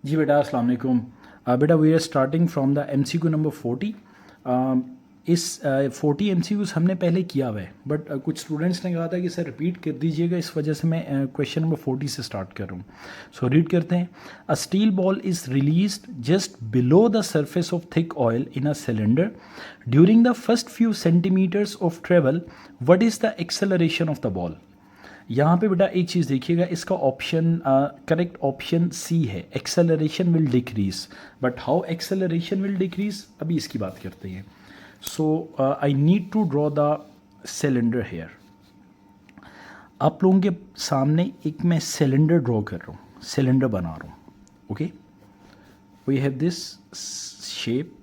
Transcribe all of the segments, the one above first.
जी बेटा अस्सलाम वालेकुम। बेटा we are starting from the MCQ number 40। इस 40 MCQs हमने पहले किया हुआ है, बट कुछ स्टूडेंट्स ने कहा था कि सर रिपीट कर दीजिएगा, इस वजह से मैं क्वेश्चन नंबर 40 से स्टार्ट कर रहा हूँ। सो रीड करते हैं। A steel ball is released just below the surface of thick oil in a cylinder during the first few centimetres of travel. What is the acceleration of the ball? यहाँ पे बेटा एक चीज़ देखिएगा, इसका ऑप्शन करेक्ट ऑप्शन सी है, acceleration will decrease. But how acceleration will decrease, अभी इसकी बात करते हैं। So I need to draw the cylinder here. आप लोगों के सामने एक मैं सिलेंडर ड्रॉ कर रहा हूँ, सिलेंडर बना रहा हूँ। Okay, we have this shape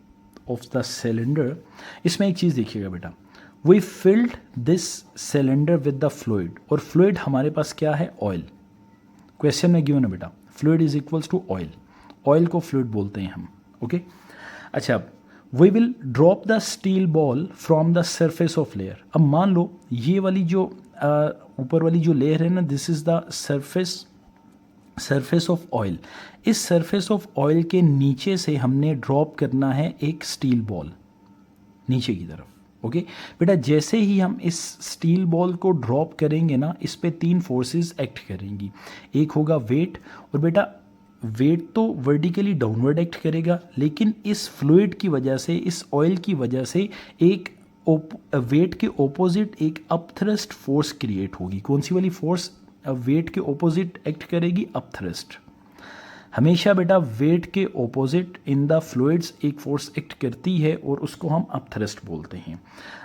of the cylinder. इसमें एक चीज़ देखिएगा बेटा, we filled this cylinder with the fluid, और फ्लूइड हमारे पास क्या है? ऑयल। क्वेश्चन में गिवन है बेटा, fluid is equals to oil. Oil को फ्लूइड बोलते हैं हम। ओके, अच्छा, we will drop the steel ball from the surface of layer. अब मान लो ये वाली जो ऊपर वाली जो लेयर है ना, this is the surface of oil. इस सरफेस ऑफ ऑयल के नीचे से हमने ड्रॉप करना है एक स्टील बॉल नीचे की तरफ। ओके बेटा, जैसे ही हम इस स्टील बॉल को ड्रॉप करेंगे ना, इस पे तीन फोर्सेस एक्ट करेंगी। एक होगा वेट, और बेटा वेट तो वर्टिकली डाउनवर्ड एक्ट करेगा, लेकिन इस फ्लूइड की वजह से, इस ऑयल की वजह से एक वेट के ओपोजिट एक अपथ्रस्ट फोर्स क्रिएट होगी। कौन सी वाली फोर्स वेट के ओपोजिट एक्ट करेगी? अपथ्रस्ट। हमेशा बेटा वेट के ओपोजिट इन द फ्लूइड्स एक फोर्स एक्ट करती है, और उसको हम अपथ्रस्ट बोलते हैं।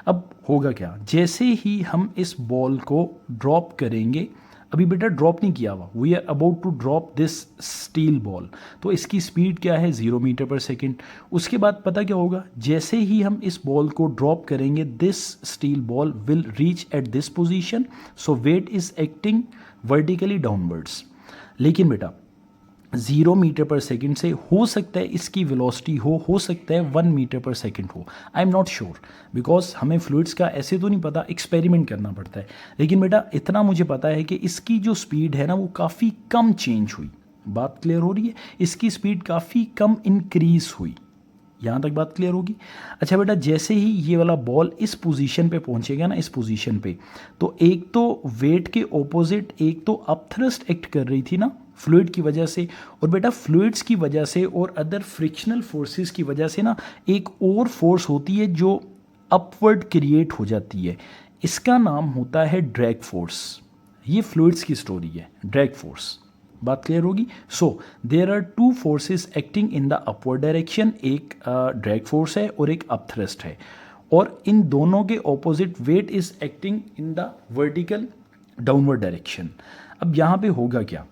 अब होगा क्या, जैसे ही हम इस बॉल को ड्रॉप करेंगे, अभी बेटा ड्रॉप नहीं किया हुआ, we are about to drop this steel ball, तो इसकी स्पीड क्या है? 0 मीटर पर सेकेंड। उसके बाद पता क्या होगा, जैसे ही हम इस बॉल को ड्रॉप करेंगे, this steel ball will reach at this position. So weight is acting vertically downwards. लेकिन बेटा 0 मीटर पर सेकेंड से हो सकता है इसकी वेलोसिटी हो सकता है 1 मीटर पर सेकेंड हो। I am not sure, because हमें फ्लूइड्स का ऐसे तो नहीं पता, एक्सपेरिमेंट करना पड़ता है। लेकिन बेटा इतना मुझे पता है कि इसकी जो स्पीड है ना, वो काफ़ी कम चेंज हुई। बात क्लियर हो रही है? इसकी स्पीड काफ़ी कम इंक्रीज हुई। यहाँ तक बात क्लियर होगी? अच्छा बेटा, जैसे ही ये वाला बॉल इस पोजीशन पे पहुंचेगा ना, इस पोजीशन पे, तो एक तो वेट के ऑपोजिट एक तो अपथ्रस्ट एक्ट कर रही थी ना फ्लूइड की वजह से, और बेटा फ्लूइड्स की वजह से और अदर फ्रिक्शनल फोर्सेस की वजह से ना एक और फोर्स होती है जो अपवर्ड क्रिएट हो जाती है। इसका नाम होता है ड्रैग फोर्स। ये फ्लूइड्स की स्टोरी है, ड्रैग फोर्स। बात क्लियर होगी? So there are two forces acting in the upward direction, एक ड्रैग फोर्स है और एक अपथ्रस्ट है, और इन दोनों के opposite weight is acting in the vertical downward direction. अब यहाँ पे होगा क्या,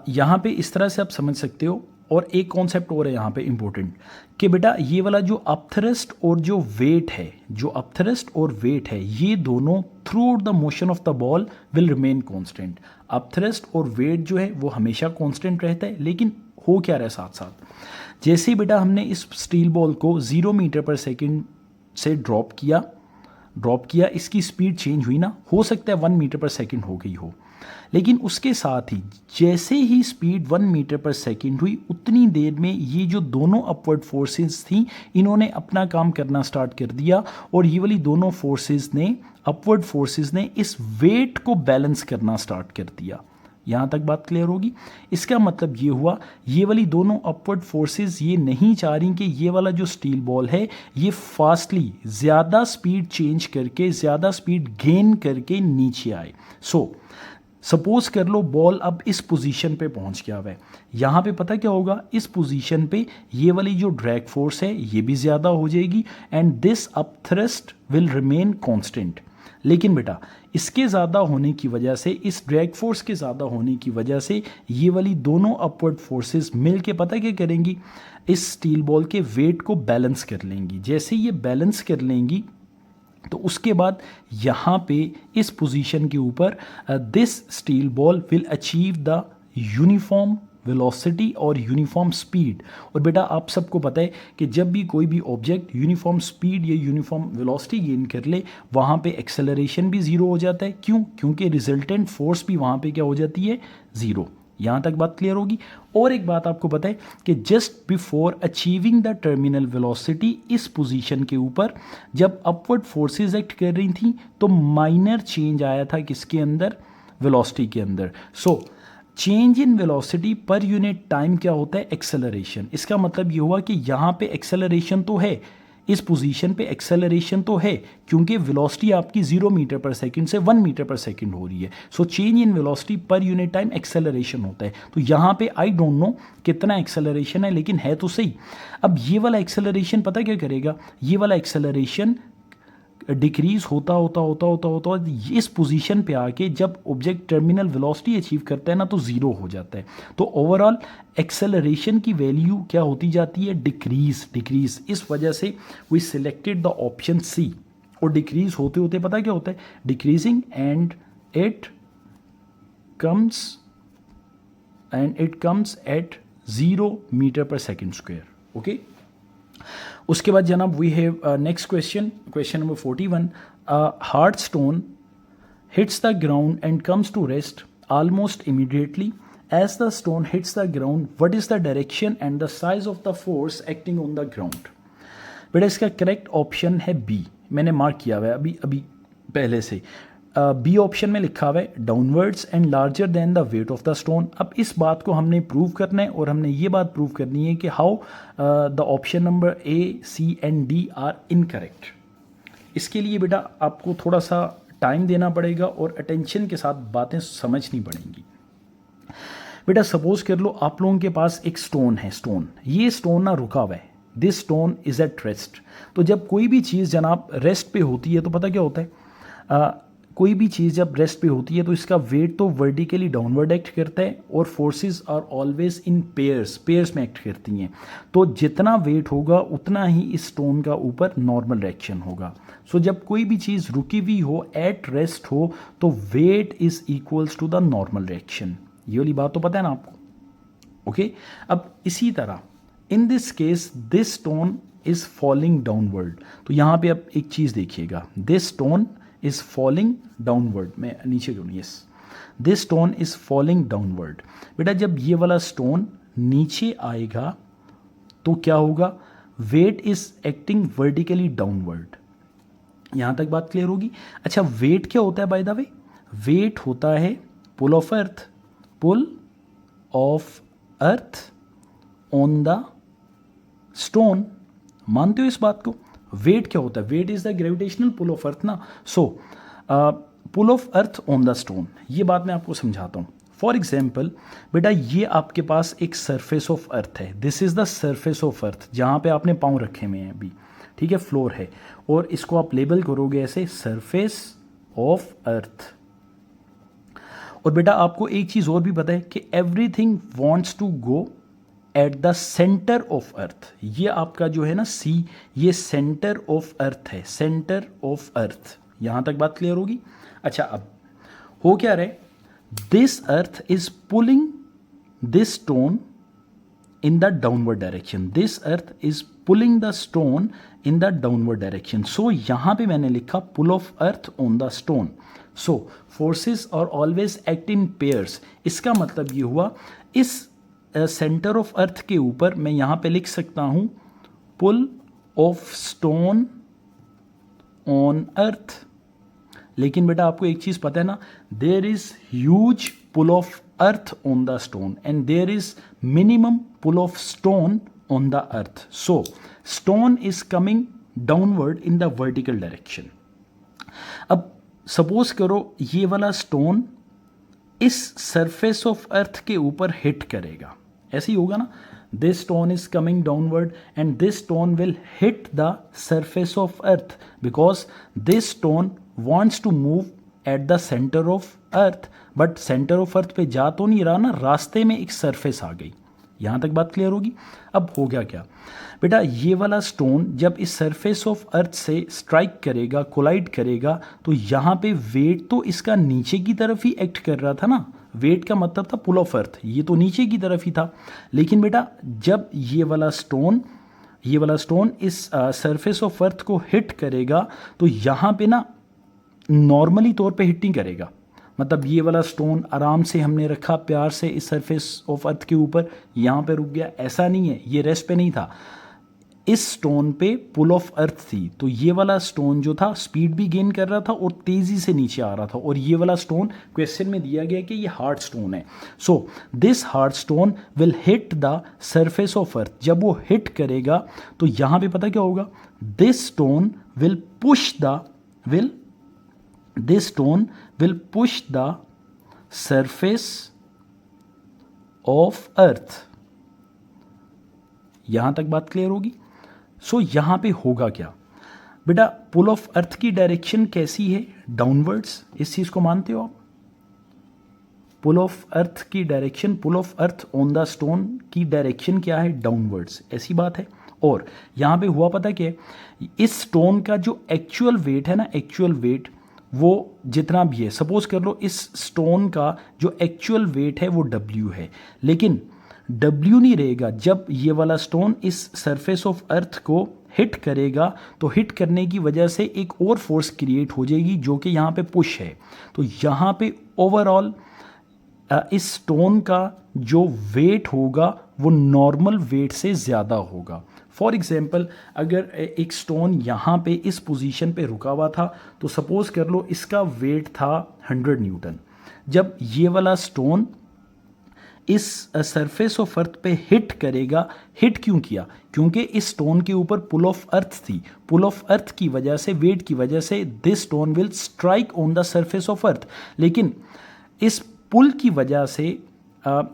यहाँ पे इस तरह से आप समझ सकते हो। और एक कॉन्सेप्ट और है यहाँ पे इंपॉर्टेंट, कि बेटा ये वाला जो अपथ्रस्ट और जो वेट है, जो अपथ्रस्ट और वेट है, ये दोनों through out the motion of the ball will remain constant. Upthrust और वेट जो है वो हमेशा कांस्टेंट रहता है, लेकिन हो क्या रहा है साथ साथ, जैसे ही बेटा हमने इस स्टील बॉल को 0 मीटर पर सेकेंड से ड्रॉप किया, इसकी स्पीड चेंज हुई ना, हो सकता है 1 मीटर पर सेकेंड हो गई हो, लेकिन उसके साथ ही जैसे ही स्पीड 1 मीटर पर सेकेंड हुई, उतनी देर में ये जो दोनों अपवर्ड फोर्सेस थी, इन्होंने अपना काम करना स्टार्ट कर दिया, और ये वाली दोनों फोर्सेस ने, अपवर्ड फोर्सेस ने इस वेट को बैलेंस करना स्टार्ट कर दिया। यहाँ तक बात क्लियर होगी? इसका मतलब ये हुआ, ये वाली दोनों अपवर्ड फोर्सेस ये नहीं चाह रही कि ये वाला जो स्टील बॉल है ये फास्टली ज़्यादा स्पीड चेंज करके, ज़्यादा स्पीड गेन करके नीचे आए। सपोज कर लो बॉल अब इस पोजीशन पे पहुंच गया है, यहाँ पे पता क्या होगा, इस पोजीशन पे ये वाली जो ड्रैग फोर्स है ये भी ज़्यादा हो जाएगी, and this upthrust will remain constant. लेकिन बेटा इसके ज़्यादा होने की वजह से, इस ड्रैग फोर्स के ज़्यादा होने की वजह से, ये वाली दोनों अपवर्ड फोर्सेस मिल के पता क्या करेंगी, इस स्टील बॉल के वेट को बैलेंस कर लेंगी। जैसे ये बैलेंस कर लेंगी, तो उसके बाद यहाँ पे इस पोजीशन के ऊपर this steel ball will achieve the uniform velocity और यूनिफॉर्म स्पीड। और बेटा आप सबको पता है कि जब भी कोई भी ऑब्जेक्ट यूनिफॉर्म स्पीड या यूनिफॉर्म वेलोसिटी गेन कर ले, वहाँ पे एक्सेलरेशन भी ज़ीरो हो जाता है। क्यों? क्योंकि रिजल्टेंट फोर्स भी वहाँ पे क्या हो जाती है? ज़ीरो। यहाँ तक बात क्लियर होगी। और एक बात आपको पता है कि just before achieving the terminal velocity, इस पोजीशन के ऊपर जब अपवर्ड फोर्सेस एक्ट कर रही थी तो माइनर चेंज आया था किसके अंदर, वेलोसिटी के अंदर। So change in velocity per unit time क्या होता है, एक्सेलरेशन। इसका मतलब ये हुआ कि यहाँ पे एक्सेलरेशन तो है, इस पोजीशन पे एक्सेलरेशन तो है क्योंकि वेलोसिटी आपकी 0 मीटर पर सेकंड से 1 मीटर पर सेकंड हो रही है। So change in velocity per unit time acceleration होता है। तो यहाँ पे आई डोंट नो कितना एक्सेलरेशन है, लेकिन है तो सही। अब ये वाला एक्सेलरेशन पता क्या करेगा, ये वाला एक्सेलरेशन डिक्रीज होता होता होता होता होता इस पोजीशन पे आके जब ऑब्जेक्ट टर्मिनल वेलोसिटी अचीव करता है ना तो ज़ीरो हो जाता है। तो ओवरऑल एक्सेलरेशन की वैल्यू क्या होती जाती है, डिक्रीज। इस वजह से we selected the option C. और डिक्रीज होते होते पता क्या होता है, decreasing and it comes at 0 metre per second square. Okay, उसके बाद जनाब we have next question number 41। Hard stone hits the ground and comes to rest almost immediately as the stone hits the ground, what is the direction and the size of the force acting on the ground. बेटा इसका correct option है B, मैंने mark किया हुआ है अभी पहले से। बी ऑप्शन में लिखा हुआ है downwards and larger than the weight of the stone. अब इस बात को हमने प्रूव करना है और हमने ये बात प्रूव करनी है कि how the option number A, C and D are incorrect. इसके लिए बेटा आपको थोड़ा सा टाइम देना पड़ेगा और अटेंशन के साथ बातें समझनी पड़ेंगी। बेटा सपोज कर लो आप लोगों के पास एक स्टोन है, ये स्टोन ना रुका हुआ है, this stone is at rest. तो जब कोई भी चीज़ जनाब रेस्ट पे होती है तो पता क्या होता है, कोई भी चीज़ जब रेस्ट पे होती है तो इसका वेट तो वर्टिकली डाउनवर्ड एक्ट करता है और forces are always in pairs में एक्ट करती हैं। तो जितना वेट होगा उतना ही इस स्टोन का ऊपर नॉर्मल रिएक्शन होगा। सो जब कोई भी चीज़ रुकी हुई हो, एट रेस्ट हो, तो weight is equals to the normal reaction. ये वाली बात तो पता है ना आपको। ओके, अब इसी तरह in this case this stone is falling downward. तो यहाँ पे अब एक चीज़ देखिएगा, this stone is falling downward. मैं नीचे करूँ, yes, this stone is falling downward. बेटा जब ये वाला स्टोन नीचे आएगा तो क्या होगा, weight is acting vertically downward. यहाँ तक बात क्लियर होगी। अच्छा, वेट क्या होता है बाय द वे, वेट होता है pull of earth on the stone. मानते हो इस बात को? वेट क्या होता है, weight is the gravitational pull of earth ना। So pull of earth on the stone, ये बात मैं आपको समझाता हूँ। फॉर एग्जाम्पल बेटा ये आपके पास एक सरफेस ऑफ अर्थ है, this is the surface of earth, जहाँ पे आपने पाँव रखे हुए हैं अभी, ठीक है, फ्लोर है, और इसको आप लेबल करोगे ऐसे सरफेस ऑफ अर्थ। और बेटा आपको एक चीज़ और भी पता है कि everything wants to go at the centre of earth. ये आपका जो है ना सी, ये सेंटर ऑफ अर्थ है, सेंटर ऑफ अर्थ। यहाँ तक बात क्लियर होगी। अच्छा, अब हो क्या रहे, this earth is pulling this stone in the downward direction, this earth is pulling the stone in the downward direction. So यहाँ पे मैंने लिखा pull of earth on the stone. So forces are always act in pairs. इसका मतलब ये हुआ इस centre of अर्थ के ऊपर मैं यहाँ पे लिख सकता हूँ pull of stone on earth. लेकिन बेटा आपको एक चीज़ पता है ना, there is huge pull of earth on the stone and there is minimum pull of stone on the earth. So stone is coming downward in the vertical direction. अब suppose करो ये वाला स्टोन इस सरफेस ऑफ अर्थ के ऊपर hit करेगा, ऐसे ही होगा ना, this stone is coming downward and this stone will hit the surface of earth because this stone wants to move at the center of earth, but center of earth पे जा तो नहीं रहा ना, रास्ते में एक सरफेस आ गई। यहाँ तक बात क्लियर होगी। अब हो गया क्या बेटा, ये वाला स्टोन जब इस सरफेस ऑफ अर्थ से स्ट्राइक करेगा, कोलाइड करेगा, तो यहाँ पे वेट तो इसका नीचे की तरफ ही एक्ट कर रहा था ना, वेट का मतलब था पुल ऑफ अर्थ, ये तो नीचे की तरफ ही था। लेकिन बेटा जब ये वाला स्टोन इस सरफेस ऑफ अर्थ को हिट करेगा तो यहाँ पे ना नॉर्मली तौर पे हिट नहीं करेगा, मतलब ये वाला स्टोन आराम से हमने रखा प्यार से इस सरफेस ऑफ अर्थ के ऊपर, यहाँ पे रुक गया, ऐसा नहीं है, ये रेस्ट पे नहीं था, इस स्टोन पे पुल ऑफ अर्थ थी। तो ये वाला स्टोन जो था स्पीड भी गेन कर रहा था और तेज़ी से नीचे आ रहा था, और ये वाला स्टोन क्वेश्चन में दिया गया कि ये हार्ड स्टोन है। So this hard stone will hit the surface of earth. जब वो हिट करेगा तो यहाँ पे पता क्या होगा, this stone will push the surface of earth. यहां तक बात क्लियर होगी। सो यहां पे होगा क्या बेटा, पुल ऑफ अर्थ की डायरेक्शन कैसी है, डाउनवर्ड्स। इस चीज को मानते हो आप? पुल ऑफ अर्थ की direction, pull of earth on the stone की डायरेक्शन क्या है, डाउनवर्ड्स, ऐसी बात है। और यहां पे हुआ पता क्या, इस स्टोन का जो एक्चुअल वेट है ना, एक्चुअल वेट वो जितना भी है, सपोज कर लो इस स्टोन का जो एक्चुअल वेट है वो W है, लेकिन W नहीं रहेगा जब ये वाला स्टोन इस सरफेस ऑफ अर्थ को हिट करेगा। तो हिट करने की वजह से एक और फोर्स क्रिएट हो जाएगी जो कि यहाँ पे पुश है। तो यहाँ पे ओवरऑल इस स्टोन का जो वेट होगा वो नॉर्मल वेट से ज़्यादा होगा। फॉर एग्जाम्पल अगर एक स्टोन यहाँ पे इस पोजीशन पे रुका हुआ था, तो सपोज कर लो इसका वेट था 100 न्यूटन। जब ये वाला स्टोन इस सरफेस ऑफ अर्थ पे हिट करेगा, हिट क्यों किया, क्योंकि इस स्टोन के ऊपर पुल ऑफ अर्थ थी। पुल ऑफ अर्थ की वजह से, वेट की वजह से this stone will strike on the surface of earth. लेकिन इस पुल की वजह से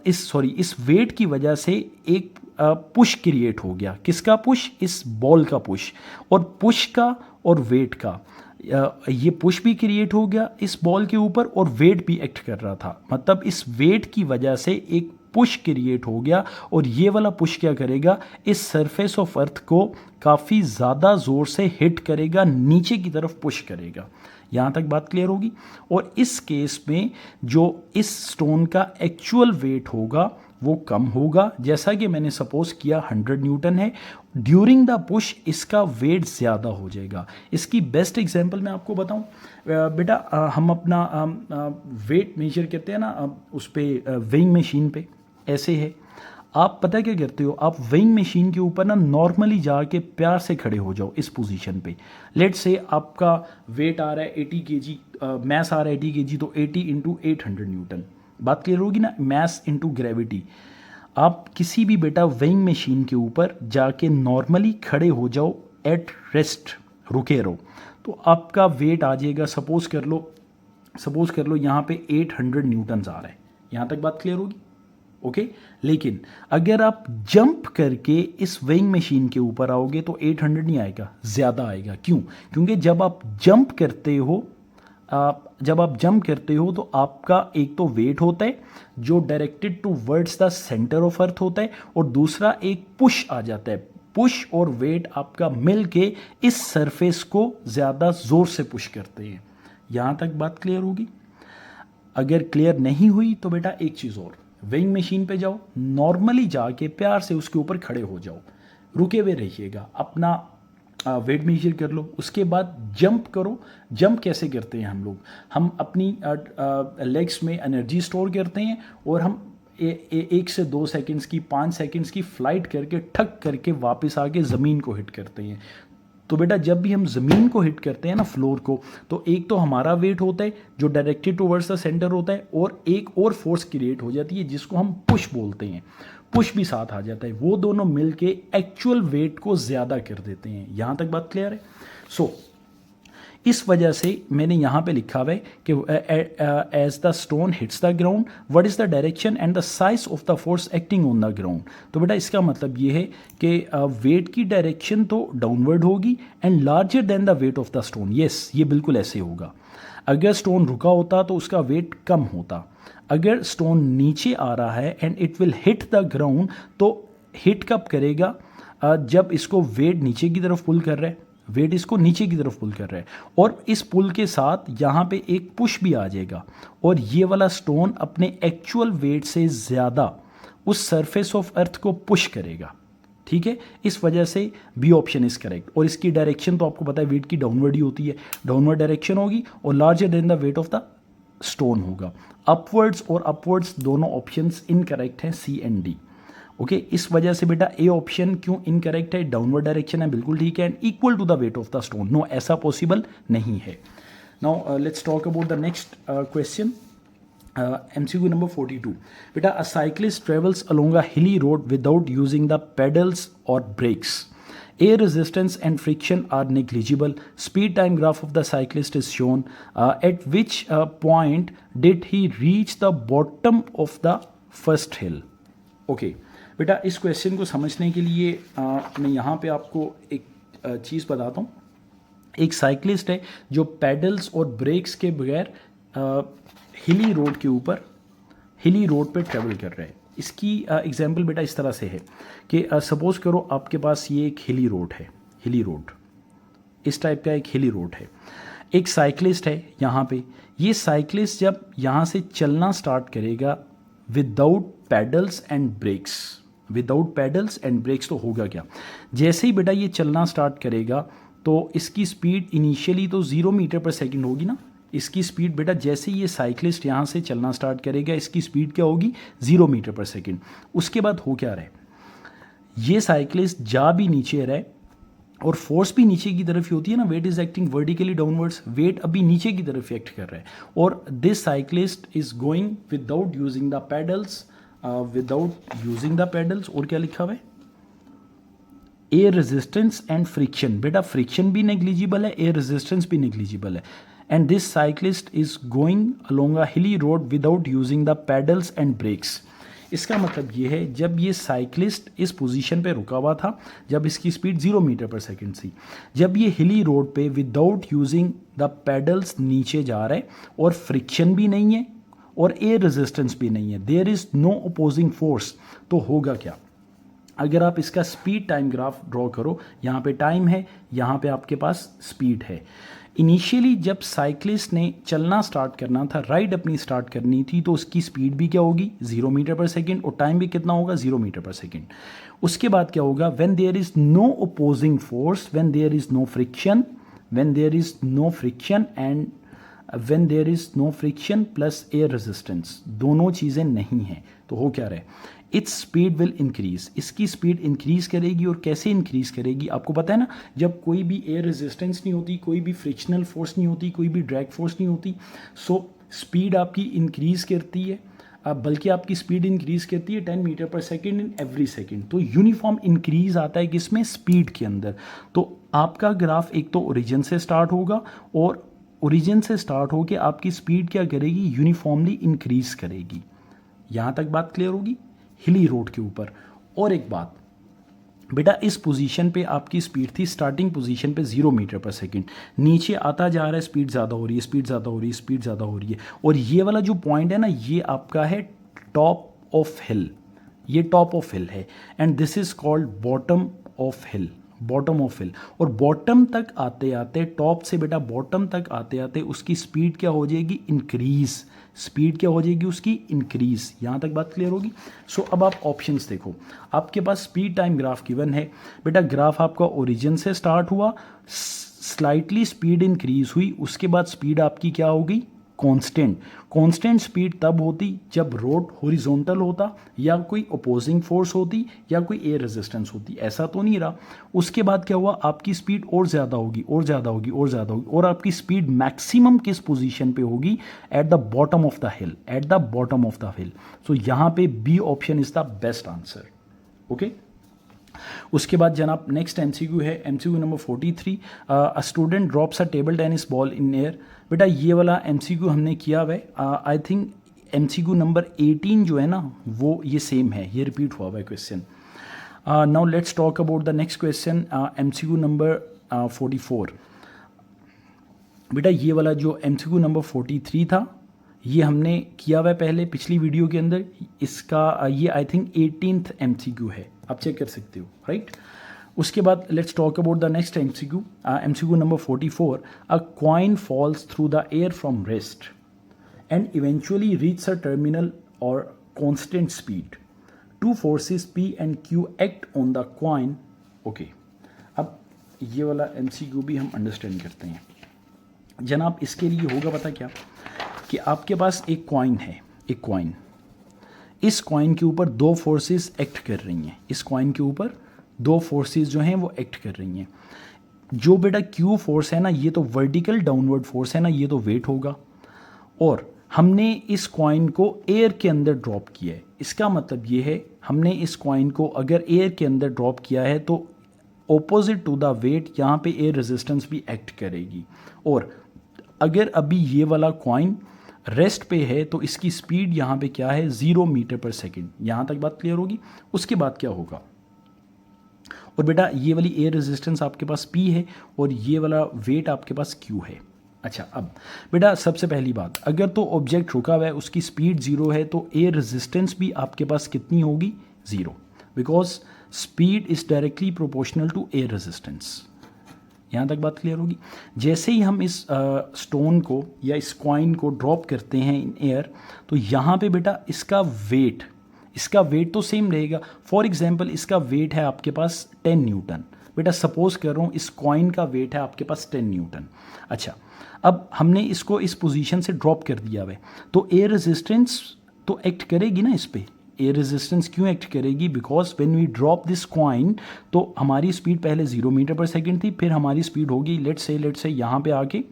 इस वेट की वजह से एक पुश क्रिएट हो गया। किसका पुश, इस बॉल का पुश। और पुश का और वेट का ये पुश भी क्रिएट हो गया इस बॉल के ऊपर, और वेट भी एक्ट कर रहा था। मतलब इस वेट की वजह से एक पुश क्रिएट हो गया, और ये वाला पुश क्या करेगा, इस सरफेस ऑफ अर्थ को काफ़ी ज़्यादा ज़ोर से हिट करेगा, नीचे की तरफ पुश करेगा। यहाँ तक बात क्लियर होगी। और इस केस में जो इस स्टोन का एक्चुअल वेट होगा वो कम होगा, जैसा कि मैंने सपोज किया 100 न्यूटन है, ड्यूरिंग द पुश इसका वेट ज़्यादा हो जाएगा। इसकी बेस्ट एग्जांपल मैं आपको बताऊं बेटा, हम अपना वेट मेजर करते हैं ना उस पर वेइंग मशीन पे, ऐसे है। आप पता क्या करते हो, आप वेइंग मशीन के ऊपर ना नॉर्मली जाके प्यार से खड़े हो जाओ इस पोजीशन पे। लेट से आपका वेट आ रहा है 80 kg, मैस आ रहा है 80 kg, तो 80 इंटू 800 न्यूटन। बात क्लियर होगी ना, मैस इंटू ग्रेविटी। आप किसी भी बेटा वेइंग मशीन के ऊपर जाके नॉर्मली खड़े हो जाओ, एट रेस्ट रुके रहो, तो आपका वेट आ जाएगा, सपोज कर लो यहाँ पे 800 न्यूटन आ रहा है। यहाँ तक बात क्लियर होगी, ओके। लेकिन अगर आप जंप करके इस वेइंग मशीन के ऊपर आओगे तो 800 नहीं आएगा, ज़्यादा आएगा। क्यों? क्योंकि जब आप जंप करते हो तो आपका एक तो वेट होता है जो directed towards the centre of earth होता है, और दूसरा एक पुश आ जाता है। पुश और वेट आपका मिल के इस सरफेस को ज़्यादा ज़ोर से पुश करते हैं। यहाँ तक बात क्लियर होगी। अगर क्लियर नहीं हुई तो बेटा एक चीज़ और, वेइंग मशीन पे जाओ, नॉर्मली जाके प्यार से उसके ऊपर खड़े हो जाओ, रुके हुए रहिएगा, अपना वेट मेजर कर लो, उसके बाद जंप करो। जंप कैसे करते हैं हम अपनी लेग्स में एनर्जी स्टोर करते हैं, और हम 1 से 2 सेकंड्स की, 5 सेकंड्स की फ्लाइट करके ठक करके वापस आके ज़मीन को हिट करते हैं। तो बेटा जब भी हम ज़मीन को हिट करते हैं ना, फ्लोर को, तो एक तो हमारा वेट होता है जो डायरेक्टेड टुवर्ड्स द सेंटर होता है, और एक और फोर्स क्रिएट हो जाती है जिसको हम पुश बोलते हैं। पुश भी साथ आ जाता है, वो दोनों मिलके एक्चुअल वेट को ज़्यादा कर देते हैं। यहाँ तक बात क्लियर है। सो इस वजह से मैंने यहाँ पे लिखा हुआ है कि as the stone hits the ground what is the direction and the size of the force acting on the ground. तो बेटा इसका मतलब ये है कि वेट की डायरेक्शन तो डाउनवर्ड होगी and larger than the weight of the stone. Yes, ये बिल्कुल ऐसे होगा। अगर स्टोन रुका होता तो उसका वेट कम होता। अगर स्टोन नीचे आ रहा है and it will hit the ground, तो हिट कब करेगा, जब इसको वेट नीचे की तरफ पुल कर रहा है, वेट इसको नीचे की तरफ पुल कर रहा है, और इस पुल के साथ यहाँ पे एक पुश भी आ जाएगा, और ये वाला स्टोन अपने एक्चुअल वेट से ज़्यादा उस सरफेस ऑफ अर्थ को पुश करेगा। ठीक है, इस वजह से बी ऑप्शन इज करेक्ट। और इसकी डायरेक्शन तो आपको पता है वेट की डाउनवर्ड ही होती है, डाउनवर्ड डायरेक्शन होगी और larger than the weight of the stone होगा। अपवर्ड्स और अपवर्ड्स दोनों ऑप्शंस इनकरेक्ट हैं, सी एंड डी। ओके, इस वजह से बेटा ए ऑप्शन क्यों इनकरेक्ट है, डाउनवर्ड डायरेक्शन है, बिल्कुल ठीक है, and equal to the weight of the stone, no, ऐसा पॉसिबल नहीं है। Now let's talk about the next question, MCQ number 42. बेटा, a cyclist travels along a hilly road without using the pedals or brakes. Air resistance and friction are negligible. Speed time graph of the cyclist is shown. At which point did he reach the bottom of the first hill? Okay. बेटा, इस question को समझने के लिए मैं यहाँ पे आपको एक चीज़ बताता हूँ। एक साइकिलिस्ट है जो पैडल्स और ब्रेक्स के बगैर हिली रोड के ऊपर, हिली रोड पे ट्रेवल कर रहे हैं। इसकी एग्जांपल बेटा इस तरह से है कि सपोज करो आपके पास ये एक हिली रोड है, हिली रोड, इस टाइप का एक हिली रोड है। एक साइकिलिस्ट है यहाँ पे, ये साइकिलिस्ट जब यहाँ से चलना स्टार्ट करेगा without pedals and brakes, without pedals and brakes, तो होगा क्या, जैसे ही बेटा ये चलना स्टार्ट करेगा तो इसकी स्पीड इनिशियली तो 0 मीटर पर सेकेंड होगी ना। इसकी स्पीड बेटा जैसे ये साइकिलिस्ट यहाँ से चलना स्टार्ट करेगा, इसकी स्पीड क्या होगी, 0 मीटर पर सेकेंड। उसके बाद हो क्या रहा है, ये साइकिलिस्ट जा भी नीचे रहा है और फोर्स भी नीचे की तरफ ही होती है ना, weight is acting vertically downwards, weight अभी नीचे की तरफ एक्ट कर रहा है। और this cyclist is going without using the pedals, without using the pedals, और क्या लिखा हुआ है, एयर रेजिस्टेंस एंड फ्रिक्शन। बेटा फ्रिक्शन भी नेग्लिजिबल है, एयर रेजिस्टेंस भी नेग्लिजिबल है। And this cyclist is going along a hilly road without using the pedals and brakes. इसका मतलब ये है जब ये साइकिलिस्ट इस पोजीशन पे रुका हुआ था, जब इसकी स्पीड 0 मीटर पर सेकेंड थी, जब ये हिली रोड पे विदाउट यूजिंग द पैडल्स नीचे जा रहा है और फ्रिक्शन भी नहीं है और एयर रेजिस्टेंस भी नहीं है, there is no opposing force, तो होगा क्या। अगर आप इसका स्पीड टाइम ग्राफ ड्रॉ करो, यहाँ पे टाइम है, यहाँ पे आपके पास स्पीड है। इनिशियली जब साइकिलिस्ट ने चलना स्टार्ट करना था, राइड अपनी स्टार्ट करनी थी, तो उसकी स्पीड भी क्या होगी, 0 मीटर पर सेकेंड, और टाइम भी कितना होगा, 0 मीटर पर सेकेंड। उसके बाद क्या होगा, when there is no opposing force, when there is no friction, when there is no friction and when there is no friction plus air resistance, दोनों चीज़ें नहीं हैं, तो हो क्या रहे, इट्स स्पीड विल इंक्रीज, इसकी स्पीड इंक्रीज करेगी। और कैसे इंक्रीज करेगी, आपको पता है ना, जब कोई भी एयर रेजिस्टेंस नहीं होती, कोई भी फ्रिक्शनल फोर्स नहीं होती, कोई भी ड्रैग फोर्स नहीं होती, सो स्पीड आपकी इंक्रीज करती है, बल्कि आपकी स्पीड इंक्रीज करती है 10 metre per second in every second. तो यूनिफॉर्म इंक्रीज आता है किसमें, स्पीड के अंदर। तो आपका ग्राफ एक तो ओरिजिन से स्टार्ट होगा और ओरिजिन से स्टार्ट होकर आपकी स्पीड क्या करेगी, यूनिफॉर्मली इंक्रीज करेगी। यहाँ तक बात क्लियर होगी हिली रोड के ऊपर। और एक बात बेटा, इस पोजीशन पे आपकी स्पीड थी स्टार्टिंग पोजीशन पे 0 मीटर पर सेकेंड, नीचे आता जा रहा है, स्पीड ज़्यादा हो रही है, स्पीड ज़्यादा हो रही है, स्पीड ज़्यादा हो रही है, और ये वाला जो पॉइंट है ना, ये आपका है टॉप ऑफ हिल, ये टॉप ऑफ हिल है, and this is called bottom of hill, bottom of hill. और बॉटम तक आते आते, टॉप से बेटा बॉटम तक आते आते उसकी स्पीड क्या हो जाएगी, इंक्रीज, स्पीड क्या हो जाएगी उसकी, इंक्रीज। यहाँ तक बात क्लियर होगी। सो अब आप ऑप्शंस देखो, आपके पास स्पीड टाइम ग्राफ गिवन है बेटा, ग्राफ आपका ओरिजिन से स्टार्ट हुआ, स्लाइटली स्पीड इंक्रीज हुई, उसके बाद स्पीड आपकी क्या हो गई, कांस्टेंट। कांस्टेंट स्पीड तब होती जब रोड हॉरिजॉन्टल होता, या कोई अपोजिंग फोर्स होती, या कोई एयर रेजिस्टेंस होती, ऐसा तो नहीं रहा। उसके बाद क्या हुआ, आपकी स्पीड और ज़्यादा होगी, और ज़्यादा होगी, और ज़्यादा होगी, और आपकी स्पीड मैक्सिमम किस पोजीशन पे होगी, at the bottom of the hill, at the bottom of the hill. So यहाँ पे B option is the best answer. Okay, उसके बाद जनाब नेक्स्ट एमसीक्यू है, MCQ number 43, a student drops a table tennis ball in air. बेटा ये वाला MCQ हमने किया हुआ है, आई थिंक एमसीक्यू नंबर 18 जो है ना, वो ये सेम है, ये रिपीट हुआ हुआ है question. Now let's talk about the next question, MCQ number 44। बेटा ये वाला जो एमसीक्यू नंबर 43 था, ये हमने किया हुआ है पहले पिछली वीडियो के अंदर, इसका ये आई थिंक 18th एमसीक्यू है, आप चेक कर सकते हो, राइट। उसके बाद let's talk about the next MCQ, MCQ number 44। A coin falls through the air from rest and eventually reach a terminal or constant speed, two forces P and Q act on the coin. Okay, अब ये वाला MCQ भी हम understand करते हैं जनाब। इसके लिए होगा पता क्या, कि आपके पास एक कॉइन है, एक कॉइन, इस कॉइन के ऊपर दो फोर्सेस एक्ट कर रही हैं, इस कॉइन के ऊपर दो फोर्सेस जो हैं वो एक्ट कर रही हैं। जो बेटा क्यू फोर्स है ना, ये तो वर्टिकल डाउनवर्ड फोर्स है ना, ये तो वेट होगा, और हमने इस कॉइन को एयर के अंदर ड्रॉप किया है। इसका मतलब ये है हमने इस कॉइन को अगर एयर के अंदर ड्रॉप किया है तो ऑपोजिट टू द वेट यहाँ पे एयर रेजिस्टेंस भी एक्ट करेगी। और अगर अभी ये वाला कॉइन रेस्ट पे है तो इसकी स्पीड यहाँ पे क्या है, 0 मीटर पर सेकेंड। यहाँ तक बात क्लियर होगी। उसके बाद क्या होगा, और बेटा ये वाली एयर रेजिस्टेंस आपके पास P है और ये वाला वेट आपके पास Q है। अच्छा, अब बेटा सबसे पहली बात, अगर तो ऑब्जेक्ट रुका हुआ है, उसकी स्पीड 0 है, तो एयर रेजिस्टेंस भी आपके पास कितनी होगी, 0, because speed is directly proportional to air resistance. यहाँ तक बात क्लियर होगी। जैसे ही हम इस स्टोन को या इस कॉइन को ड्रॉप करते हैं इन एयर, तो यहाँ पे बेटा इसका वेट तो सेम रहेगा। फॉर एग्जांपल इसका वेट है आपके पास 10 न्यूटन। बेटा सपोज कर रहा हूँ इस कॉइन का वेट है आपके पास 10 न्यूटन। अच्छा, अब हमने इसको इस पोजीशन से ड्रॉप कर दिया हुआ है, तो एयर रेजिस्टेंस तो एक्ट करेगी ना इस पर। एयर रेजिस्टेंस क्यों एक्ट करेगी, because when we drop this coin तो हमारी स्पीड पहले 0 मीटर पर सेकेंड थी, फिर हमारी स्पीड होगी लेट्स से यहाँ पे आके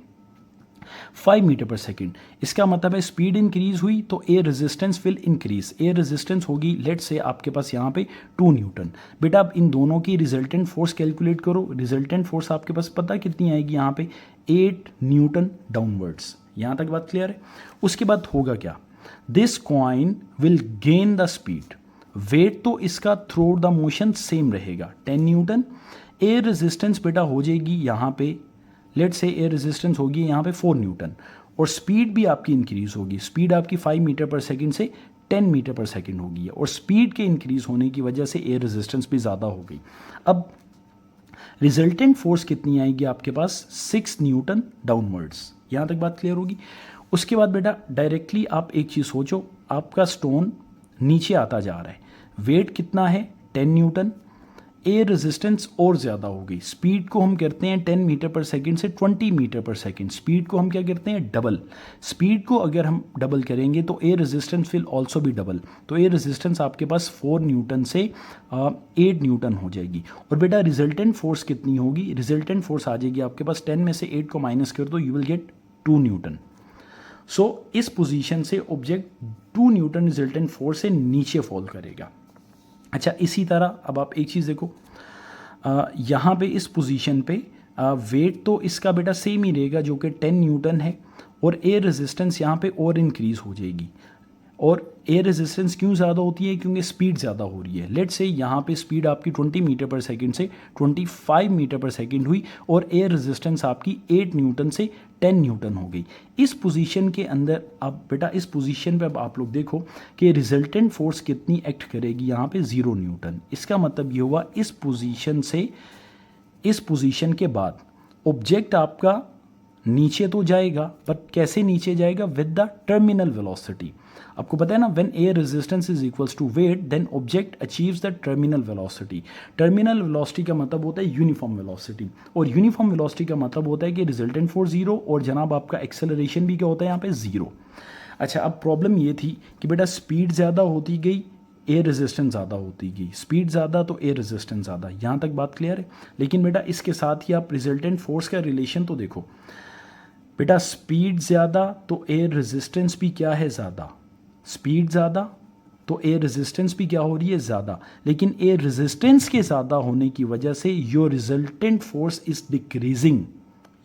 5 मीटर पर सेकेंड। इसका मतलब है स्पीड इंक्रीज हुई तो air resistance will increase. Air resistance होगी लेट्स से आपके पास यहाँ पे 2 न्यूटन। बेटा अब इन दोनों की रिजल्टेंट फोर्स कैलकुलेट करो। रिजल्टेंट फोर्स आपके पास पता कितनी आएगी यहाँ पे, 8 न्यूटन डाउनवर्ड्स। यहाँ तक बात क्लियर है। उसके बाद होगा क्या, this coin will gain the speed. Weight तो इसका थ्रू द मोशन सेम रहेगा 10 न्यूटन। एयर रेजिस्टेंस बेटा हो जाएगी यहाँ पे, लेट्स से एयर रेजिस्टेंस होगी यहाँ पे 4 न्यूटन, और स्पीड भी आपकी इंक्रीज होगी। स्पीड आपकी 5 मीटर पर सेकेंड से 10 मीटर पर सेकेंड होगी, और स्पीड के इंक्रीज होने की वजह से एयर रेजिस्टेंस भी ज़्यादा हो गई। अब रिजल्टेंट फोर्स कितनी आएगी आपके पास, 6 न्यूटन डाउनवर्ड्स। यहाँ तक बात क्लियर होगी। उसके बाद बेटा डायरेक्टली आप एक चीज़ सोचो, आपका स्टोन नीचे आता जा रहा है, वेट कितना है 10 न्यूटन, एयर रेजिस्टेंस और ज़्यादा हो गई। स्पीड को हम करते हैं 10 मीटर पर सेकेंड से 20 मीटर पर सेकेंड। स्पीड को हम क्या करते हैं, डबल। स्पीड को अगर हम डबल करेंगे तो एयर रेजिस्टेंस विल ऑल्सो भी डबल। तो एयर रेजिस्टेंस आपके पास 4 न्यूटन से 8 न्यूटन हो जाएगी। और बेटा रिजल्टेंट फोर्स कितनी होगी, रिजल्टेंट फोर्स आ जाएगी आपके पास 10 में से 8 को माइनस कर दो, यू विल गेट 2 न्यूटन। सो इस पोजीशन से ऑब्जेक्ट 2 न्यूटन रिजल्टेंट फोर्स से नीचे फॉल करेगा। अच्छा, इसी तरह अब आप एक चीज़ देखो, यहाँ पे इस पोजीशन पे वेट तो इसका बेटा सेम ही रहेगा जो कि 10 न्यूटन है, और एयर रेजिस्टेंस यहाँ पे और इंक्रीज हो जाएगी। और एयर रेजिस्टेंस क्यों ज़्यादा होती है, क्योंकि स्पीड ज़्यादा हो रही है। लेट्स से यहाँ पे स्पीड आपकी 20 मीटर पर सेकेंड से 25 मीटर पर सेकेंड हुई, और एयर रेजिस्टेंस आपकी 8 न्यूटन से 10 न्यूटन हो गई। इस पोजीशन के अंदर अब बेटा इस पोजीशन पे अब आप लोग देखो कि रिजल्टेंट फोर्स कितनी एक्ट करेगी, यहाँ पे 0 न्यूटन। इसका मतलब ये हुआ इस पोजीशन से इस पोजीशन के बाद ऑब्जेक्ट आपका नीचे तो जाएगा, बट कैसे नीचे जाएगा, विद द टर्मिनल वेलोसिटी। आपको पता है ना, when air resistance is equals to weight then object achieves the terminal velocity. Terminal velocity का मतलब होता है यूनिफॉर्म वेलोसिटी, और यूनिफॉर्म वेलोसिटी का मतलब होता है कि रिजल्टेंट फोर्स 0 और जनाब आपका एक्सेलरेशन भी क्या होता है यहाँ पे 0। अच्छा, अब प्रॉब्लम ये थी कि बेटा स्पीड ज़्यादा होती गई, एयर रेजिस्टेंस ज़्यादा होती गई, स्पीड ज़्यादा तो एयर रेजिस्टेंस ज़्यादा। यहाँ तक बात क्लियर है। लेकिन बेटा इसके साथ ही आप रिजल्टेंट फोर्स का रिलेशन तो देखो, बेटा स्पीड ज़्यादा तो एयर रेजिस्टेंस भी क्या है, ज़्यादा। स्पीड ज़्यादा तो एयर रेजिस्टेंस भी क्या हो रही है, ज़्यादा। लेकिन एयर रेजिस्टेंस के ज़्यादा होने की वजह से your resultant force is decreasing.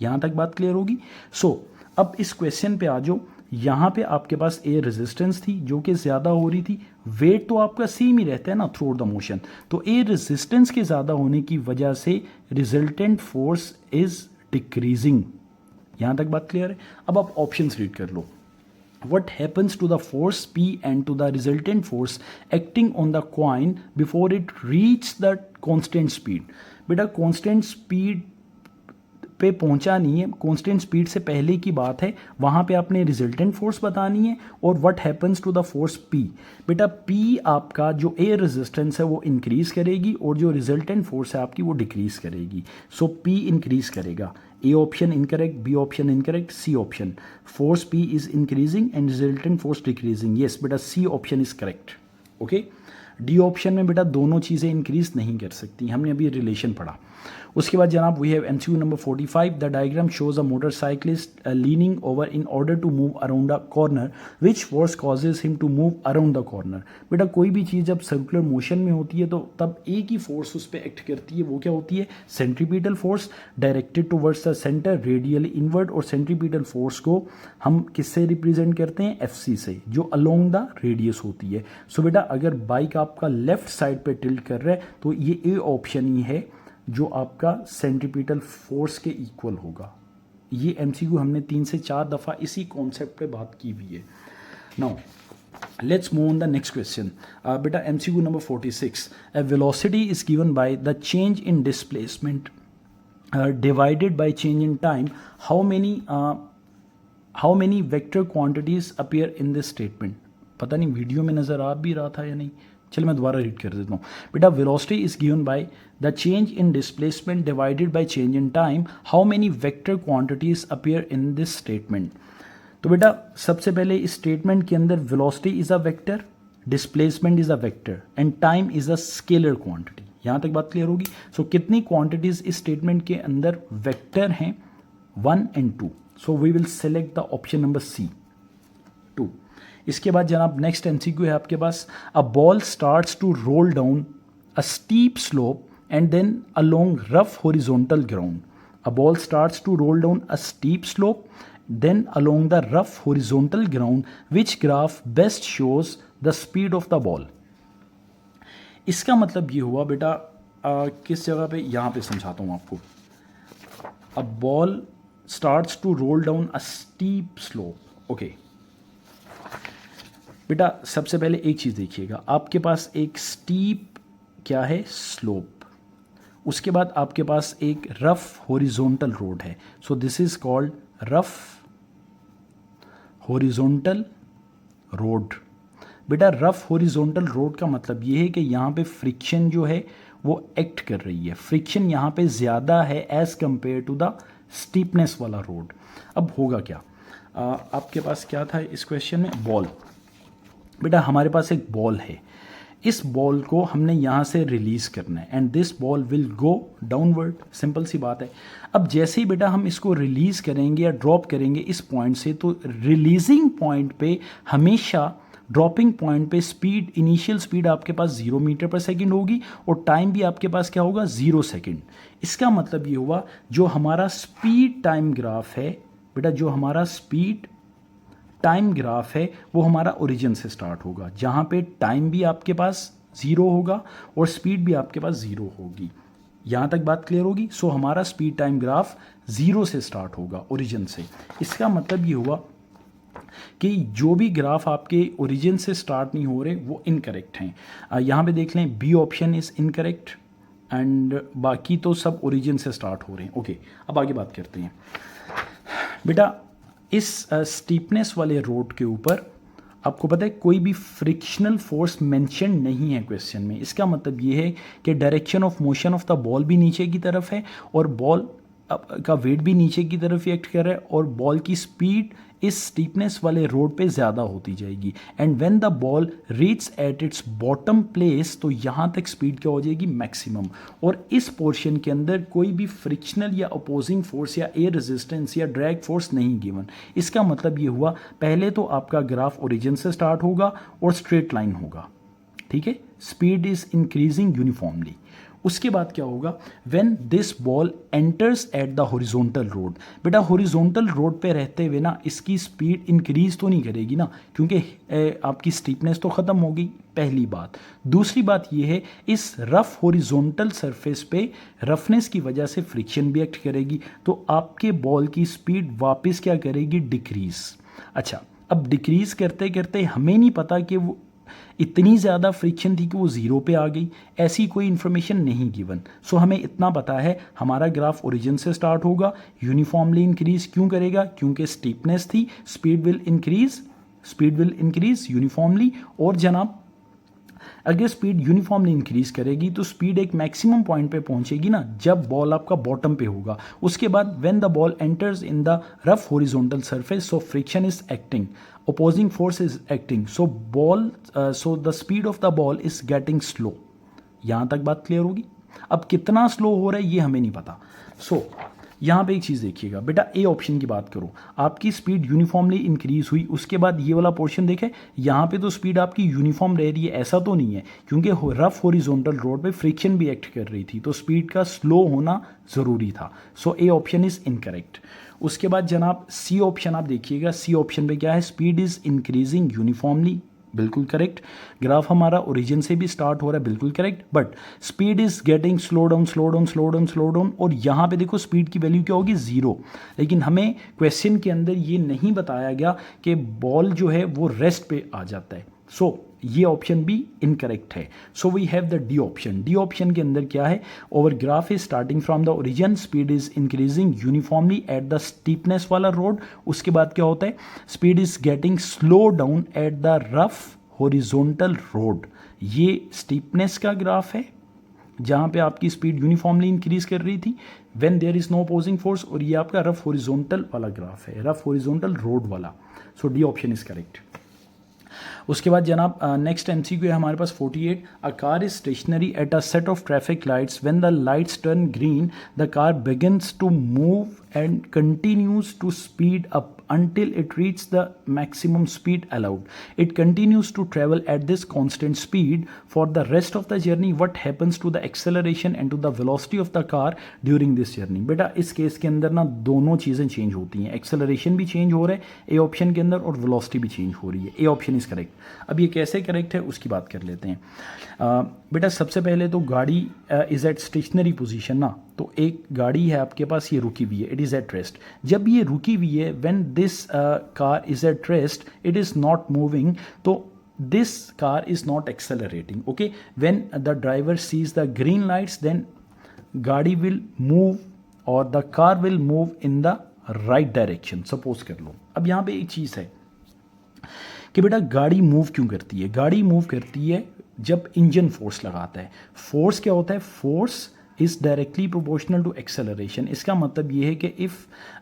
यहाँ तक बात क्लियर होगी। सो अब इस क्वेश्चन पे आ जाओ। यहाँ पे आपके पास एयर रेजिस्टेंस थी जो कि ज़्यादा हो रही थी, वेट तो आपका सेम ही रहता है ना थ्रू द मोशन, तो एयर रेजिस्टेंस के ज़्यादा होने की वजह से रिजल्टेंट फोर्स इज डिक्रीजिंग। यहाँ तक बात क्लियर है। अब आप ऑप्शंस रीड कर लो। What happens to the force P and to the resultant force acting on the coin before it reaches the constant speed? बेटा constant speed पे पहुंचा नहीं है, कांस्टेंट स्पीड से पहले की बात है, वहाँ पे आपने रिजल्टेंट फोर्स बतानी है और what happens to the force P। बेटा P आपका जो एयर रेजिस्टेंस है वो इंक्रीज करेगी और जो रिजल्टेंट फोर्स है आपकी वो डिक्रीज करेगी। सो P इंक्रीज करेगा। A option incorrect, B option incorrect, C option. Force P is increasing and resultant force decreasing. Yes बेटा, C option is correct. Okay, D option में बेटा दोनों चीज़ें इंक्रीज नहीं कर सकती, हमने अभी रिलेशन पढ़ा। उसके बाद जनाब we have MCQ number 45। The diagram shows a motorcyclist leaning over in order to move around a corner, which force causes him to move around the corner. बेटा कोई भी चीज़ जब सर्कुलर मोशन में होती है तो तब एक ही फोर्स उस पर एक्ट करती है, वो क्या होती है? Centripetal force directed towards the centre, radially inward. और सेंट्रीपिटल फोर्स को हम किससे रिप्रेजेंट करते हैं? FC से, जो अलोंग द रेडियस होती है। सो बेटा अगर बाइक आपका लेफ्ट साइड पे टिल्ट कर रहा है तो ये ए ऑप्शन ही है जो आपका सेंट्रीपिटल फोर्स के इक्वल होगा। ये MCQ हमने 3 से 4 दफ़ा इसी कॉन्सेप्ट पे बात की हुई है। Now let's move on the next question. बेटा MCQ number 46। A velocity is given by the change in displacement divided by change in time. How many vector quantities appear in this statement. पता नहीं video में नज़र आ भी रहा था या नहीं, चलो मैं दोबारा रीड कर देता हूँ। बेटा velocity is given by the change in displacement divided by change in time, how many vector quantities appear in this statement. तो बेटा सबसे पहले इस स्टेटमेंट के अंदर velocity is a vector, displacement is a vector and time is a scalar quantity. यहाँ तक बात क्लियर होगी। सो कितनी क्वांटिटीज इस स्टेटमेंट के अंदर वेक्टर हैं? 1 and 2। So we will select the option number C, 2। इसके बाद जनाब नेक्स्ट MCQ है आपके पास। A ball starts to roll down a steep slope and then along rough horizontal ground. A ball starts to roll down a steep slope then along the rough horizontal ground, which graph best shows the speed of the ball. इसका मतलब ये हुआ बेटा किस जगह पे, यहाँ पे समझाता हूँ आपको। A ball starts to roll down a steep slope. Okay बेटा सबसे पहले एक चीज़ देखिएगा, आपके पास एक स्टीप क्या है? स्लोप। उसके बाद आपके पास एक रफ हॉरिजॉन्टल रोड है। So this is called rough horizontal road. बेटा रफ हॉरिजॉन्टल रोड का मतलब ये है कि यहाँ पे फ्रिक्शन जो है वो एक्ट कर रही है, फ्रिक्शन यहाँ पे ज़्यादा है as compared to the steepness वाला रोड। अब होगा क्या? आपके पास क्या था इस क्वेश्चन में? बॉल। बेटा हमारे पास एक बॉल है, इस बॉल को हमने यहाँ से रिलीज़ करना है and this ball will go downward. Simple सी बात है। अब जैसे ही बेटा हम इसको रिलीज़ करेंगे या ड्रॉप करेंगे इस पॉइंट से, तो रिलीजिंग पॉइंट पे हमेशा ड्रॉपिंग पॉइंट पे स्पीड, इनिशियल स्पीड आपके पास 0 मीटर पर सेकेंड होगी और टाइम भी आपके पास क्या होगा? 0 सेकेंड। इसका मतलब ये हुआ जो हमारा स्पीड टाइम ग्राफ है बेटा, जो हमारा स्पीड टाइम ग्राफ है वो हमारा ओरिजिन से स्टार्ट होगा, जहाँ पे टाइम भी आपके पास 0 होगा और स्पीड भी आपके पास 0 होगी। यहाँ तक बात क्लियर होगी। सो हमारा स्पीड टाइम ग्राफ 0 से स्टार्ट होगा, ओरिजिन से। इसका मतलब ये हुआ कि जो भी ग्राफ आपके ओरिजिन से स्टार्ट नहीं हो रहे वो इनकरेक्ट हैं। यहाँ पे देख लें B option is incorrect and बाकी तो सब ओरिजिन से स्टार्ट हो रहे हैं। ओके अब आगे बात करते हैं बेटा। इस स्टीपनेस वाले रोड के ऊपर आपको पता है कोई भी फ्रिक्शनल फोर्स मेंशन नहीं है क्वेश्चन में। इसका मतलब ये है कि direction of motion of the ball भी नीचे की तरफ है और बॉल का वेट भी नीचे की तरफ ही एक्ट कर रहा है और बॉल की स्पीड इस स्टीपनेस वाले रोड पे ज़्यादा होती जाएगी and when the ball reach at its bottom place, तो यहाँ तक स्पीड क्या हो जाएगी? मैक्सिमम। और इस पोर्शन के अंदर कोई भी फ्रिक्शनल या अपोजिंग फोर्स या एयर रेजिस्टेंस या ड्रैग फोर्स नहीं गिवन। इसका मतलब ये हुआ पहले तो आपका ग्राफ ओरिजिन से स्टार्ट होगा और स्ट्रेट लाइन होगा, ठीक है, स्पीड इज इंक्रीजिंग यूनिफॉर्मली। उसके बाद क्या होगा? When this ball enters at the horizontal road. बेटा हॉरिजॉन्टल रोड पे रहते हुए ना इसकी स्पीड इंक्रीज तो नहीं करेगी ना, क्योंकि आपकी स्टीपनेस तो ख़त्म हो गई, पहली बात। दूसरी बात ये है इस रफ हॉरिजॉन्टल सरफेस पे रफनेस की वजह से फ्रिक्शन भी एक्ट करेगी, तो आपके बॉल की स्पीड वापस क्या करेगी? डिक्रीज। अच्छा अब डिक्रीज करते करते हमें नहीं पता कि वो इतनी ज़्यादा फ्रिक्शन थी कि वो ज़ीरो पे आ गई, ऐसी कोई इन्फॉर्मेशन नहीं गिवन। सो हमें इतना पता है हमारा ग्राफ ओरिजिन से स्टार्ट होगा, यूनिफॉर्मली इंक्रीज क्यों करेगा, क्योंकि स्टीपनेस थी, स्पीड विल इंक्रीज यूनिफॉर्मली। और जनाब अगर स्पीड यूनिफॉर्मली इंक्रीज करेगी तो स्पीड एक मैक्सिमम पॉइंट पे पहुंचेगी ना, जब बॉल आपका बॉटम पे होगा। उसके बाद when the ball enters in the rough horizontal surface, so friction is acting, opposing force is acting, so the speed of the ball is getting slow। यहां तक बात क्लियर होगी। अब कितना स्लो हो रहा है ये हमें नहीं पता। सो यहाँ पे एक चीज़ देखिएगा बेटा, ए ऑप्शन की बात करो, आपकी स्पीड यूनिफॉर्मली इंक्रीज हुई, उसके बाद ये वाला पोर्शन देखें, यहाँ पे तो स्पीड आपकी यूनिफॉर्म रह रही है, ऐसा तो नहीं है, क्योंकि रफ हॉरिजॉन्टल रोड पे फ्रिक्शन भी एक्ट कर रही थी, तो स्पीड का स्लो होना ज़रूरी था। सो ए ऑप्शन इज़ इनकरेक्ट। उसके बाद जनाब सी ऑप्शन आप देखिएगा, सी ऑप्शन पे क्या है, स्पीड इज़ इंक्रीजिंग यूनिफॉर्मली, बिल्कुल करेक्ट। ग्राफ हमारा ओरिजिन से भी स्टार्ट हो रहा है, बिल्कुल correct, but speed is getting slow down, और यहाँ पे देखो स्पीड की वैल्यू क्या होगी, ज़ीरो। लेकिन हमें क्वेश्चन के अंदर ये नहीं बताया गया कि बॉल जो है वो रेस्ट पे आ जाता है। सो ये ऑप्शन भी इनकरेक्ट है। So we have the D option. D option के अंदर क्या है, over graph is starting from the origin, speed is increasing uniformly at the steepness वाला रोड। उसके बाद क्या होता है, speed is getting slow down at the rough horizontal road. ये स्टीपनेस का ग्राफ है जहाँ पे आपकी स्पीड यूनिफॉर्मली इंक्रीज कर रही थी when there is no opposing force, और ये आपका रफ हॉरिजॉन्टल वाला ग्राफ है, रफ हॉरिजॉन्टल रोड वाला। So D option is correct. उसके बाद जनाब नेक्स्ट एमसीक्यू है हमारे पास 48। A car is stationary at a set of traffic lights, when the lights turn green the car begins to move and continues to speed up until it reaches the maximum speed allowed. It continues to travel at this constant speed for the rest of the journey. What happens to the acceleration and to the velocity of the car during this journey? बेटा इस case के अंदर ना दोनों चीज़ें change होती हैं, acceleration भी चेंज हो रहा है ए ऑप्शन के अंदर, और वेलोसिटी भी चेंज हो रही है। ए ऑप्शन इज करेक्ट। अब ये कैसे करेक्ट है उसकी बात कर लेते हैं। बेटा सबसे पहले तो गाड़ी इज एट स्टेशनरी पोजीशन ना, तो एक गाड़ी है आपके पास, ये रुकी हुई है, इट इज़ एट रेस्ट। जब ये रुकी हुई है, when this car is at rest, it is not moving, तो this car is not accelerating. Okay, when the driver sees the green lights, then गाड़ी विल मूव और the car will move in the right direction. Suppose कर लो, अब यहाँ पे एक चीज़ है कि बेटा गाड़ी मूव क्यों करती है। गाड़ी मूव करती है जब इंजन फोर्स लगाता है। फोर्स क्या होता है, force is directly proportional to acceleration. इसका मतलब ये है कि if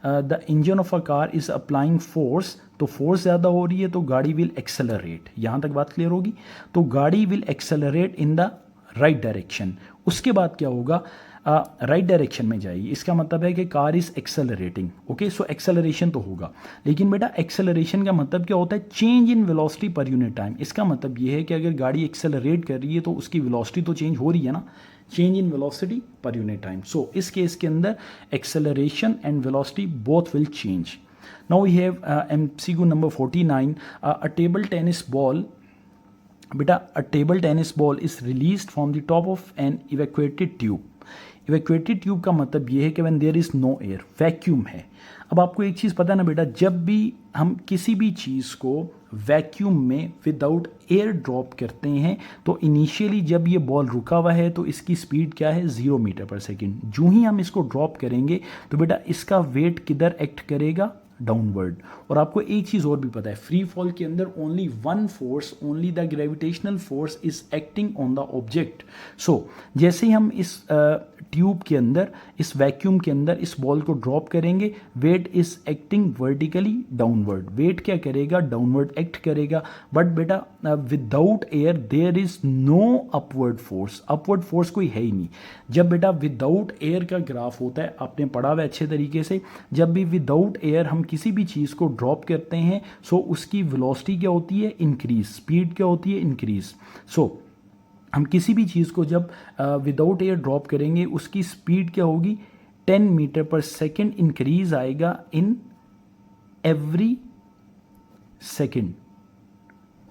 the engine of a car is applying force, तो फोर्स ज़्यादा हो रही है तो गाड़ी विल एक्सेलरेट। यहाँ तक बात क्लियर होगी। तो गाड़ी will accelerate in the right direction. उसके बाद क्या होगा, राइट डायरेक्शन में जाएगी। इसका मतलब है कि car is accelerating. Okay, so acceleration तो होगा, लेकिन बेटा एक्सेलरेशन का मतलब क्या होता है, change in velocity per unit time. इसका मतलब ये है कि अगर गाड़ी एक्सेलरेट कर रही है तो उसकी वेलोसिटी तो चेंज हो रही है ना, change in velocity per unit time. So इस केस के अंदर acceleration and velocity both will change. Now we have MCQ number 49। A table tennis ball, बेटा a table tennis ball is released from the top of an evacuated tube. Evacuated tube का मतलब ये है कि when there is no air, vacuum है। अब आपको एक चीज़ पता है ना बेटा, जब भी हम किसी भी चीज़ को वैक्यूम में विदाउट एयर ड्रॉप करते हैं तो इनिशियली जब ये बॉल रुका हुआ है तो इसकी स्पीड क्या है, 0 मीटर पर सेकेंड। जो ही हम इसको ड्रॉप करेंगे तो बेटा इसका वेट किधर एक्ट करेगा, डाउनवर्ड। और आपको एक चीज़ और भी पता है, फ्री फॉल के अंदर only one force, only the gravitational force is acting on the object. So जैसे ही हम इस ट्यूब के अंदर, इस वैक्यूम के अंदर इस बॉल को ड्रॉप करेंगे, weight is acting vertically downward. Weight क्या करेगा, डाउनवर्ड एक्ट करेगा। बट बेटा without air there is no upward force. Upward force कोई है ही नहीं। जब बेटा विदाउट एयर का ग्राफ होता है, आपने पढ़ा हुआ अच्छे तरीके से, जब भी विदाउट एयर हम किसी भी चीज़ को ड्रॉप करते हैं सो उसकी वेलोसिटी क्या होती है, इंक्रीज। स्पीड क्या होती है, इंक्रीज। सो हम किसी भी चीज़ को जब विदाउट एयर ड्रॉप करेंगे उसकी स्पीड क्या होगी, 10 मीटर पर सेकेंड इंक्रीज आएगा इन एवरी सेकेंड।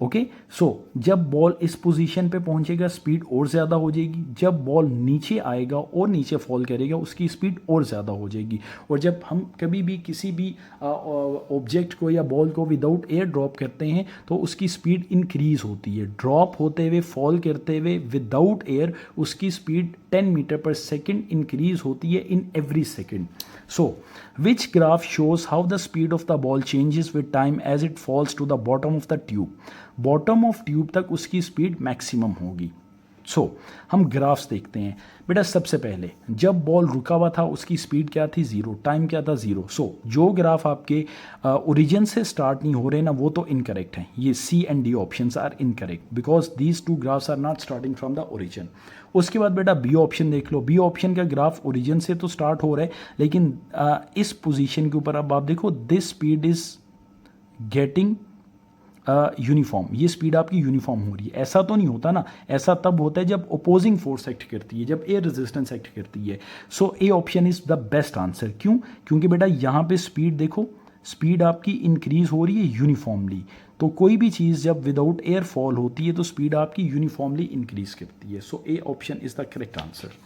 ओके। सो जब बॉल इस पोजीशन पे पहुंचेगा स्पीड और ज़्यादा हो जाएगी, जब बॉल नीचे आएगा और नीचे फॉल करेगा उसकी स्पीड और ज़्यादा हो जाएगी। और जब हम कभी भी किसी भी ऑब्जेक्ट को या बॉल को विदाउट एयर ड्रॉप करते हैं तो उसकी स्पीड इंक्रीज होती है। ड्रॉप होते हुए, फॉल करते हुए विदाउट एयर उसकी speed 10 metre per second increase होती है in every second. So, which graph shows how the speed of the ball changes with time as it falls to the bottom of the tube? Bottom of tube तक उसकी speed maximum होगी। सो हम graphs देखते हैं। बेटा सबसे पहले जब बॉल रुका हुआ था उसकी स्पीड क्या थी, ज़ीरो, टाइम क्या था, ज़ीरो। सो जो ग्राफ आपके ओरिजिन से स्टार्ट नहीं हो रहे ना वो तो इनकरेक्ट हैं। ये C and D options are incorrect because these two graphs are not starting from the origin. उसके बाद बेटा बी ऑप्शन देख लो। बी ऑप्शन का ग्राफ ओरिजिन से तो स्टार्ट हो रहा है लेकिन इस पोजीशन के ऊपर अब आप देखो this speed is getting uniform, ये स्पीड आपकी यूनिफॉर्म हो रही है। ऐसा तो नहीं होता ना, ऐसा तब होता है जब अपोजिंग फोर्स एक्ट करती है, जब एयर रेजिस्टेंस एक्ट करती है। So A option is the best answer. क्यों? क्योंकि बेटा यहाँ पे स्पीड देखो, स्पीड आपकी इंक्रीज हो रही है यूनिफॉर्मली। तो कोई भी चीज़ जब विदाउट एयर फॉल होती है तो स्पीड आपकी यूनिफॉर्मली इंक्रीज करती है। So A option is the correct answer.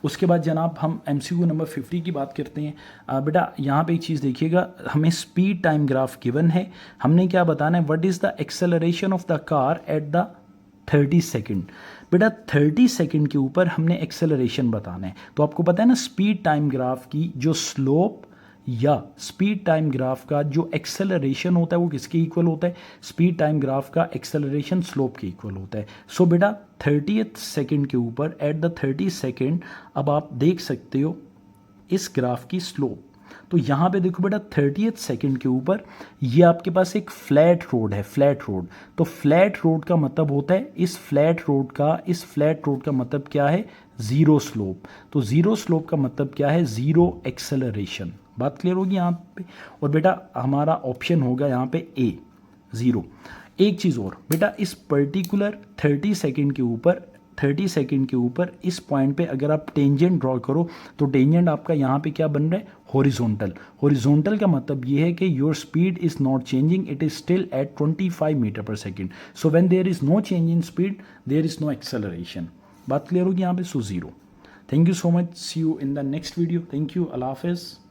उसके बाद जनाब हम MCQ नंबर 50 की बात करते हैं। बेटा यहाँ पे एक चीज़ देखिएगा, हमें स्पीड टाइम ग्राफ गिवन है, हमने क्या बताना है, what is the acceleration of the car at the 30 second. बेटा 30 सेकेंड के ऊपर हमने एक्सेलरेशन बताना है। तो आपको पता है ना स्पीड टाइम ग्राफ की जो स्लोप या स्पीड टाइम ग्राफ का जो एक्सेलरेशन होता है वो किसके इक्वल होता है, स्पीड टाइम ग्राफ का एक्सेलरेशन स्लोप के इक्वल होता है। सो बेटा 30th सेकेंड के ऊपर एट द 30 सेकेंड अब आप देख सकते हो इस ग्राफ की स्लोप। तो यहाँ पे देखो बेटा 30th सेकेंड के ऊपर ये आपके पास एक फ्लैट रोड है, फ्लैट रोड। तो फ्लैट रोड का मतलब होता है इस फ्लैट रोड का मतलब क्या है, ज़ीरो स्लोप। तो ज़ीरो स्लोप का मतलब क्या है, ज़ीरो एक्सेलरेशन। बात क्लियर होगी यहाँ पे। और बेटा हमारा ऑप्शन होगा यहाँ पे ए, ज़ीरो। एक चीज़ और बेटा, इस पर्टिकुलर 30 सेकेंड के ऊपर इस पॉइंट पे अगर आप टेंजेंट ड्रॉ करो तो टेंजेंट आपका यहाँ पे क्या बन रहा है, हॉरिजॉन्टल। हॉरिजॉन्टल का मतलब ये है कि your speed is not changing, it is still at 25 metre per second. So when there is no change in speed there is no acceleration. बात क्लियर होगी यहाँ पे। So zero. Thank you so much, see you in the next video. Thank you, अल्लाह हाफिज़।